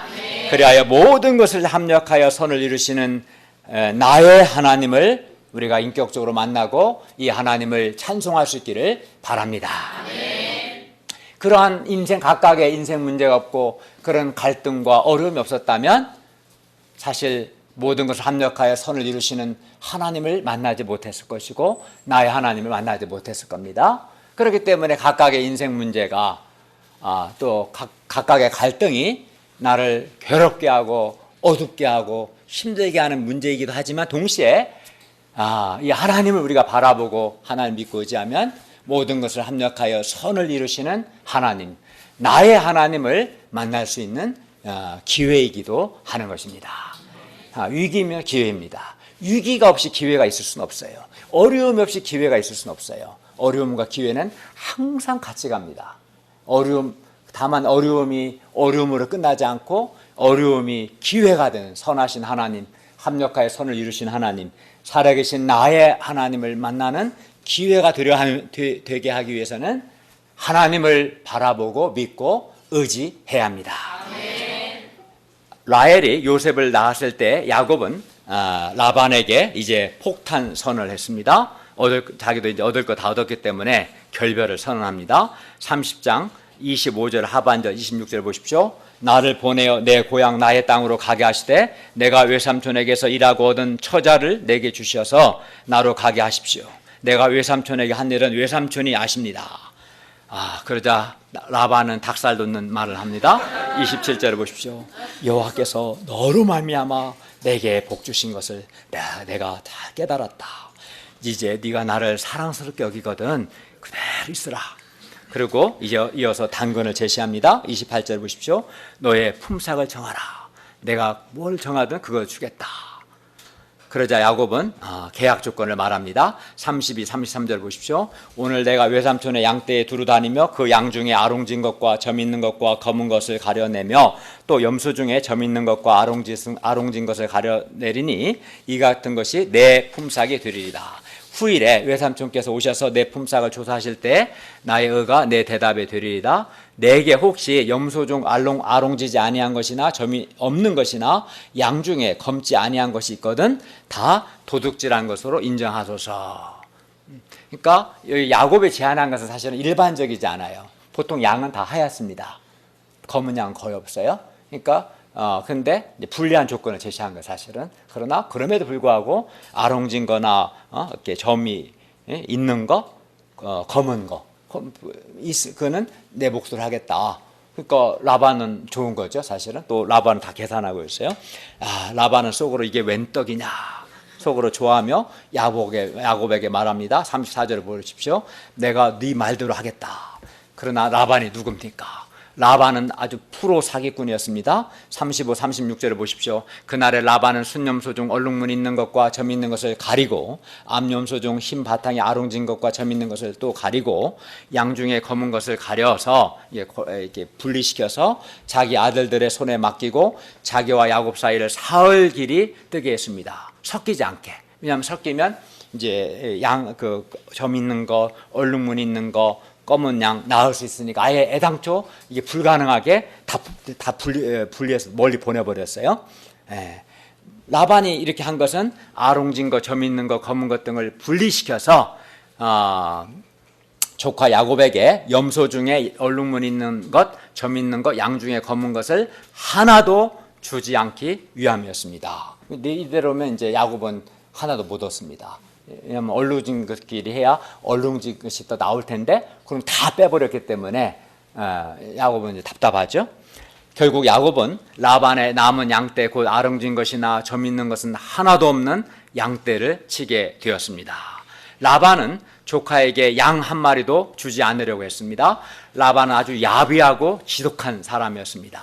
그리하여 모든 것을 합력하여 선을 이루시는 나의 하나님을 우리가 인격적으로 만나고 이 하나님을 찬송할 수 있기를 바랍니다. 그러한 각각의 인생 문제가 없고 그런 갈등과 어려움이 없었다면 사실 모든 것을 합력하여 선을 이루시는 하나님을 만나지 못했을 것이고 나의 하나님을 만나지 못했을 겁니다. 그렇기 때문에 각각의 인생 문제가 또 각각의 갈등이 나를 괴롭게 하고 어둡게 하고 힘들게 하는 문제이기도 하지만 동시에 이 하나님을 우리가 바라보고 하나님을 믿고 의지하면 모든 것을 합력하여 선을 이루시는 하나님, 나의 하나님을 만날 수 있는 기회이기도 하는 것입니다. 위기면 기회입니다. 위기가 없이 기회가 있을 수는 없어요. 어려움이 없이 기회가 있을 수는 없어요. 어려움과 기회는 항상 같이 갑니다. 다만 어려움이 어려움으로 끝나지 않고 어려움이 기회가 되는 선하신 하나님, 합력하여 선을 이루신 하나님, 살아계신 나의 하나님을 만나는 기회가 되게 하기 위해서는 하나님을 바라보고 믿고 의지해야 합니다. 라헬이 요셉을 낳았을 때 야곱은 라반에게 이제 폭탄 선언을 했습니다. 자기도 이제 얻을 거 다 얻었기 때문에 결별을 선언합니다. 30장 25절 하반절 26절 보십시오. 나를 보내어 내 고향 나의 땅으로 가게 하시되 내가 외삼촌에게서 일하고 얻은 처자를 내게 주셔서 나로 가게 하십시오. 내가 외삼촌에게 한 일은 외삼촌이 아십니다. 그러자 라반은 닭살 돋는 말을 합니다. 27절을 보십시오. 여호와께서 너로 말미암아 내게 복 주신 것을 내가 다 깨달았다. 이제 네가 나를 사랑스럽게 여기거든 그대로 있으라. 그리고 이어서 단건을 제시합니다. 28절 보십시오. 너의 품삯을 정하라. 내가 뭘 정하든 그걸 주겠다. 그러자 야곱은 계약 조건을 말합니다. 32, 33절 보십시오. 오늘 내가 외삼촌의 양떼에 두루 다니며 그 양 중에 아롱진 것과 점 있는 것과 검은 것을 가려내며 또 염소 중에 점 있는 것과 아롱진 것을 가려내리니 이 같은 것이 내 품삯이 되리이다. 후일에 외삼촌께서 오셔서 내 품삯을 조사하실 때 나의 의가 내 대답에 되리이다. 내게 혹시 염소 중 아롱지지 아니한 것이나 점이 없는 것이나 양 중에 검지 아니한 것이 있거든 다 도둑질한 것으로 인정하소서. 그러니까 여기 야곱이 제안한 것은 사실은 일반적이지 않아요. 보통 양은 다 하얗습니다. 검은 양은 거의 없어요. 그러니까 근데 불리한 조건을 제시한 거예요, 사실은. 그러나 그럼에도 불구하고 아롱진 거나 이렇게 점이 있는 거, 검은 거, 그거는 내 몫으로 하겠다. 그러니까 라반은 좋은 거죠, 사실은. 또 라반은 다 계산하고 있어요. 라반은 속으로 이게 웬 떡이냐 속으로 좋아하며 야곱에게 말합니다. 34절을 보십시오. 내가 네 말대로 하겠다. 그러나 라반이 누굽니까? 라반은 아주 프로 사기꾼이었습니다. 35, 36절을 보십시오. 그날에 라반은 순염소 중 얼룩무 있는 것과 점 있는 것을 가리고 암염소 중 흰 바탕에 아롱진 것과 점 있는 것을 또 가리고 양 중에 검은 것을 가려서 이렇게 분리시켜서 자기 아들들의 손에 맡기고 자기와 야곱 사이를 사흘 길이 뜨게 했습니다. 섞이지 않게. 왜냐하면 섞이면 이제 점 있는 거, 얼룩무 있는 거, 검은 양 나을 수 있으니까 아예 애당초 이게 불가능하게 다 분리해서 멀리 보내버렸어요. 라반이 이렇게 한 것은 아롱진 거, 점 있는 거, 검은 것 등을 분리시켜서 조카 야곱에게 염소 중에 얼룩무 있는 것, 점 있는 것, 양 중에 검은 것을 하나도 주지 않기 위함이었습니다. 이대로면 이제 야곱은 하나도 못 얻습니다. 왜냐하면 얼룩진 것끼리 해야 얼룩진 것이 또 나올 텐데 그럼 다 빼버렸기 때문에 야곱은 이제 답답하죠. 결국 야곱은 라반의 남은 양떼 곧 아롱진 것이나 점 있는 것은 하나도 없는 양떼를 치게 되었습니다. 라반은 조카에게 양 한 마리도 주지 않으려고 했습니다. 라반은 아주 야비하고 지독한 사람이었습니다.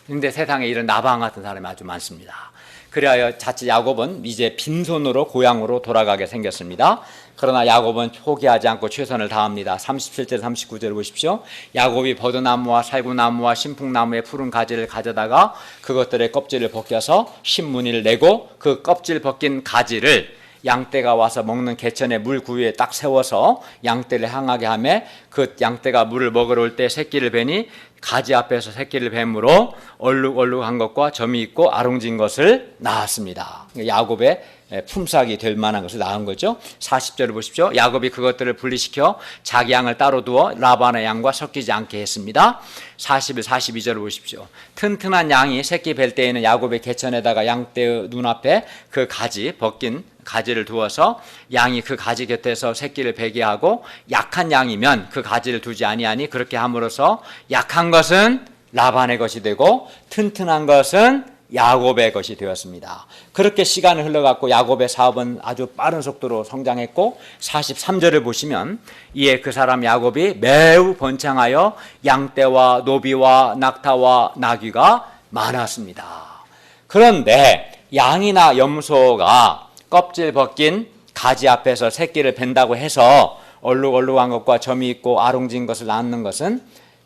그런데 세상에 이런 나방 같은 사람이 아주 많습니다. 그리하여 자칫 야곱은 이제 빈손으로 고향으로 돌아가게 생겼습니다. 그러나 야곱은 포기하지 않고 최선을 다합니다. 37절 39절 보십시오. 야곱이 버드나무와 살구나무와 신풍나무의 푸른 가지를 가져다가 그것들의 껍질을 벗겨서 신무늬를 내고 그 껍질 벗긴 가지를 양떼가 와서 먹는 개천의 물 구유에 딱 세워서 양떼를 향하게 하며 그 양떼가 물을 먹으러 올 때 새끼를 베니 가지 앞에서 새끼를 뱀으로 얼룩얼룩한 것과 점이 있고 아롱진 것을 낳았습니다. 야곱의 품삯이 될 만한 것을 낳은 거죠. 40절을 보십시오. 야곱이 그것들을 분리시켜 자기 양을 따로 두어 라반의 양과 섞이지 않게 했습니다. 41, 42절을 보십시오. 튼튼한 양이 새끼 뵐 때에는 야곱의 개천에다가 양떼의 눈앞에 그 가지 벗긴 가지를 두어서 양이 그 가지 곁에서 새끼를 베게 하고 약한 양이면 그 가지를 두지 아니하니 그렇게 함으로써 약한 것은 라반의 것이 되고 튼튼한 것은 야곱의 것이 되었습니다. 그렇게 시간을 흘러갔고 야곱의 사업은 아주 빠른 속도로 성장했고 43절을 보시면 이에 그 사람 야곱이 매우 번창하여 양떼와 노비와 낙타와 나귀가 많았습니다. 그런데 양이나 염소가 껍질 벗긴 가지 앞에서 새끼를 벤다고 해서 얼룩얼룩한 것과 점이 있고 아롱진 것을 낳는 것은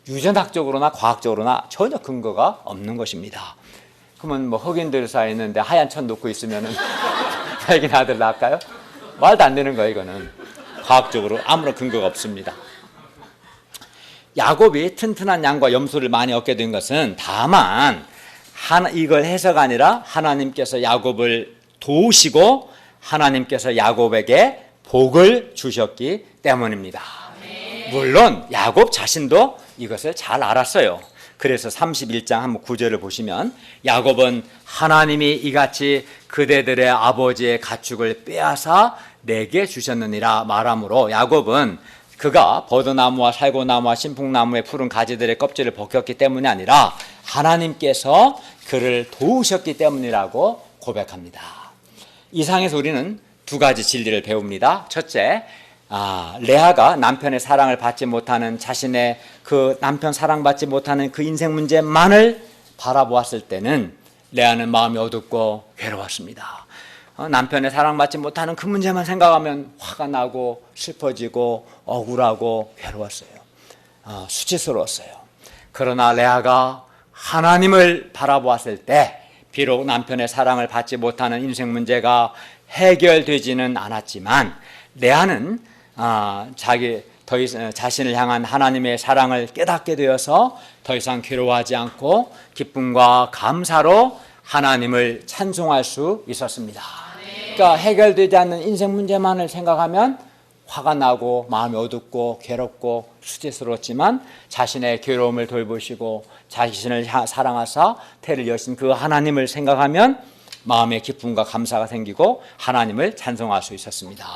유전학적으로나 과학적으로나 전혀 근거가 없는 것입니다. 그러면 뭐 흑인들 사이에 있는데 하얀 천 놓고 있으면은 자기 아들 낳을까요? 말도 안 되는 거예요. 이거는 과학적으로 아무런 근거가 없습니다. 야곱이 튼튼한 양과 염소를 많이 얻게 된 것은 다만 이걸 해서가 아니라 하나님께서 야곱을 도우시고 하나님께서 야곱에게 복을 주셨기 때문입니다. 물론 야곱 자신도 이것을 잘 알았어요. 그래서 31장 한번 9절을 보시면 야곱은 하나님이 이같이 그대들의 아버지의 가축을 빼앗아 내게 주셨느니라 말하므로 야곱은 그가 버드나무와 살고나무와 신풍나무의 푸른 가지들의 껍질을 벗겼기 때문이 아니라 하나님께서 그를 도우셨기 때문이라고 고백합니다. 이 상에서 우리는 두 가지 진리를 배웁니다. 첫째, 레아가 남편의 사랑을 받지 못하는 자신의 그 남편 사랑받지 못하는 그 인생 문제만을 바라보았을 때는 레아는 마음이 어둡고 괴로웠습니다. 남편의 사랑받지 못하는 그 문제만 생각하면 화가 나고 슬퍼지고 억울하고 괴로웠어요. 수치스러웠어요. 그러나 레아가 하나님을 바라보았을 때 비록 남편의 사랑을 받지 못하는 인생 문제가 해결되지는 않았지만 레아는 자신을 향한 하나님의 사랑을 깨닫게 되어서 더 이상 괴로워하지 않고 기쁨과 감사로 하나님을 찬송할 수 있었습니다. 그러니까 해결되지 않는 인생 문제만을 생각하면 화가 나고 마음이 어둡고 괴롭고 수치스러웠지만 자신의 괴로움을 돌보시고 자신을 사랑하사 태를 여신 그 하나님을 생각하면 마음의 기쁨과 감사가 생기고 하나님을 찬송할 수 있었습니다.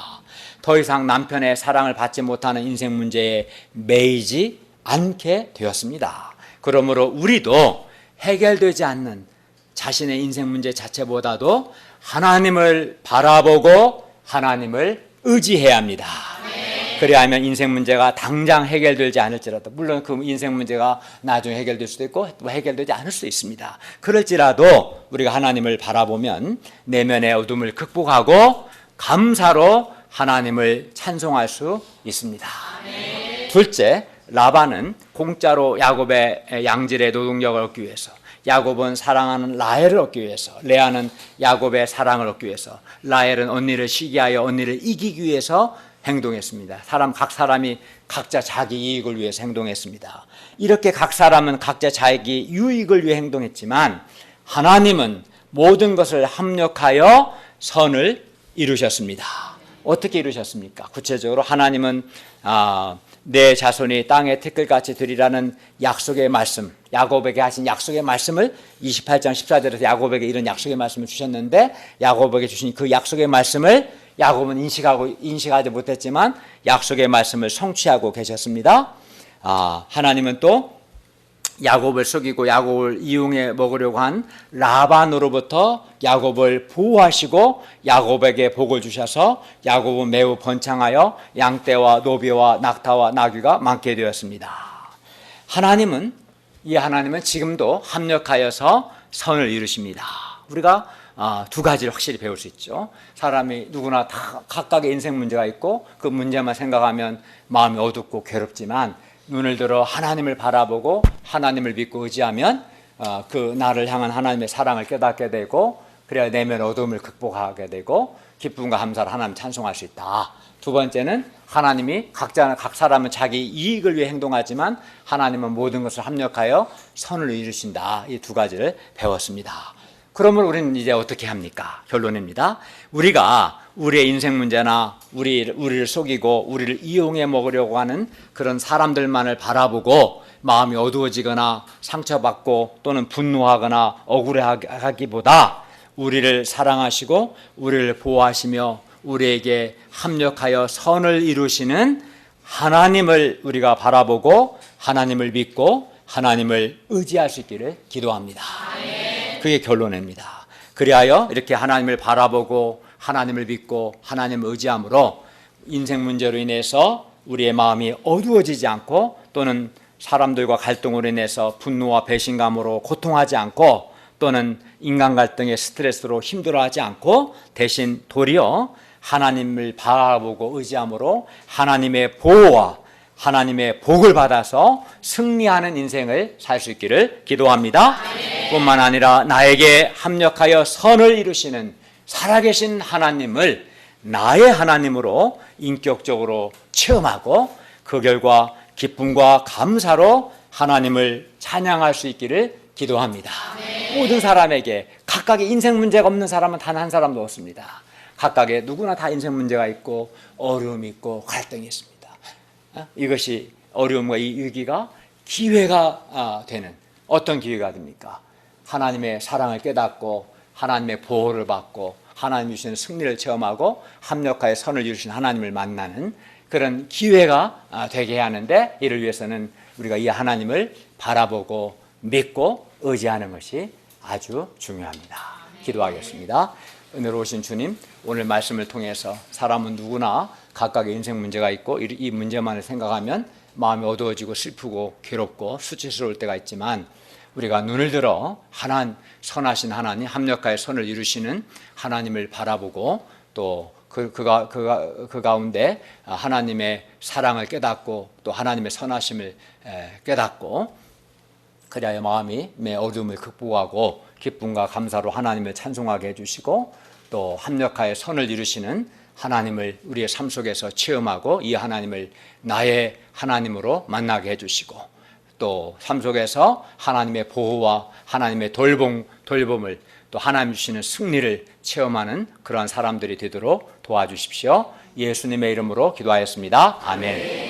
더 이상 남편의 사랑을 받지 못하는 인생 문제에 매이지 않게 되었습니다. 그러므로 우리도 해결되지 않는 자신의 인생 문제 자체보다도 하나님을 바라보고 하나님을 의지해야 합니다. 그래야 하면 인생 문제가 당장 해결되지 않을지라도, 물론 그 인생 문제가 나중에 해결될 수도 있고 또 해결되지 않을 수도 있습니다. 그럴지라도 우리가 하나님을 바라보면 내면의 어둠을 극복하고 감사로 하나님을 찬송할 수 있습니다. 둘째, 라반은 공짜로 야곱의 양질의 노동력을 얻기 위해서, 야곱은 사랑하는 라헬을 얻기 위해서, 레아는 야곱의 사랑을 얻기 위해서, 라헬은 언니를 시기하여 언니를 이기기 위해서 행동했습니다. 각 사람이 각자 자기 이익을 위해서 행동했습니다. 이렇게 각 사람은 각자 자기 유익을 위해 행동했지만 하나님은 모든 것을 합력하여 선을 이루셨습니다. 어떻게 이루셨습니까? 구체적으로 하나님은 내 자손이 땅의 티끌같이 되리라는 약속의 말씀, 야곱에게 하신 약속의 말씀을 28장 14절에서 야곱에게 이런 약속의 말씀을 주셨는데, 야곱에게 주신 그 약속의 말씀을 야곱은 인식하지 못했지만 약속의 말씀을 성취하고 계셨습니다. 하나님은 또 야곱을 속이고 야곱을 이용해 먹으려고 한 라반으로부터 야곱을 보호하시고 야곱에게 복을 주셔서 야곱은 매우 번창하여 양떼와 노비와 낙타와 나귀가 많게 되었습니다. 하나님은 지금도 합력하여서 선을 이루십니다. 우리가 두 가지를 확실히 배울 수 있죠. 사람이 누구나 다 각각의 인생 문제가 있고 그 문제만 생각하면 마음이 어둡고 괴롭지만 눈을 들어 하나님을 바라보고 하나님을 믿고 의지하면 그 나를 향한 하나님의 사랑을 깨닫게 되고, 그래야 내면 어둠을 극복하게 되고 기쁨과 감사로 하나님 찬송할 수 있다. 두 번째는 하나님이 각 사람은 자기 이익을 위해 행동하지만 하나님은 모든 것을 합력하여 선을 이루신다. 이 두 가지를 배웠습니다. 그러면 우리는 이제 어떻게 합니까? 결론입니다. 우리가 우리의 인생 문제나 우리를 속이고 우리를 이용해 먹으려고 하는 그런 사람들만을 바라보고 마음이 어두워지거나 상처받고 또는 분노하거나 억울해하기보다 우리를 사랑하시고 우리를 보호하시며 우리에게 합력하여 선을 이루시는 하나님을 우리가 바라보고 하나님을 믿고 하나님을 의지할 수 있기를 기도합니다. 그게 결론입니다. 그리하여 이렇게 하나님을 바라보고 하나님을 믿고 하나님을 의지함으로 인생 문제로 인해서 우리의 마음이 어두워지지 않고 또는 사람들과 갈등으로 인해서 분노와 배신감으로 고통하지 않고 또는 인간 갈등의 스트레스로 힘들어하지 않고 대신 도리어 하나님을 바라보고 의지함으로 하나님의 보호와 하나님의 복을 받아서 승리하는 인생을 살 수 있기를 기도합니다. 뿐만 아니라 나에게 합력하여 선을 이루시는 살아계신 하나님을 나의 하나님으로 인격적으로 체험하고 그 결과 기쁨과 감사로 하나님을 찬양할 수 있기를 기도합니다. 모든 사람에게 각각의 인생 문제가 없는 사람은 단 한 사람도 없습니다. 각각의 누구나 다 인생 문제가 있고 어려움이 있고 갈등이 있습니다. 이것이 어려움과 이 위기가 기회가 되는, 어떤 기회가 됩니까? 하나님의 사랑을 깨닫고 하나님의 보호를 받고 하나님 주시는 승리를 체험하고 합력하여 선을 이루신 하나님을 만나는 그런 기회가 되게 하는데, 이를 위해서는 우리가 이 하나님을 바라보고 믿고 의지하는 것이 아주 중요합니다. 기도하겠습니다. 은혜로 오신 주님, 오늘 말씀을 통해서 사람은 누구나 각각의 인생 문제가 있고 이 문제만을 생각하면 마음이 어두워지고 슬프고 괴롭고 수치스러울 때가 있지만, 우리가 눈을 들어 선하신 하나님, 합력하여 선을 이루시는 하나님을 바라보고 또 그 가운데 하나님의 사랑을 깨닫고 또 하나님의 선하심을 깨닫고, 그래야 마음이 어둠을 극복하고 기쁨과 감사로 하나님을 찬송하게 해주시고, 또 합력하여 선을 이루시는 하나님을 우리의 삶 속에서 체험하고 이 하나님을 나의 하나님으로 만나게 해주시고, 또 삶 속에서 하나님의 보호와 하나님의 돌봄을 또 하나님 주시는 승리를 체험하는 그러한 사람들이 되도록 도와주십시오. 예수님의 이름으로 기도하였습니다. 아멘.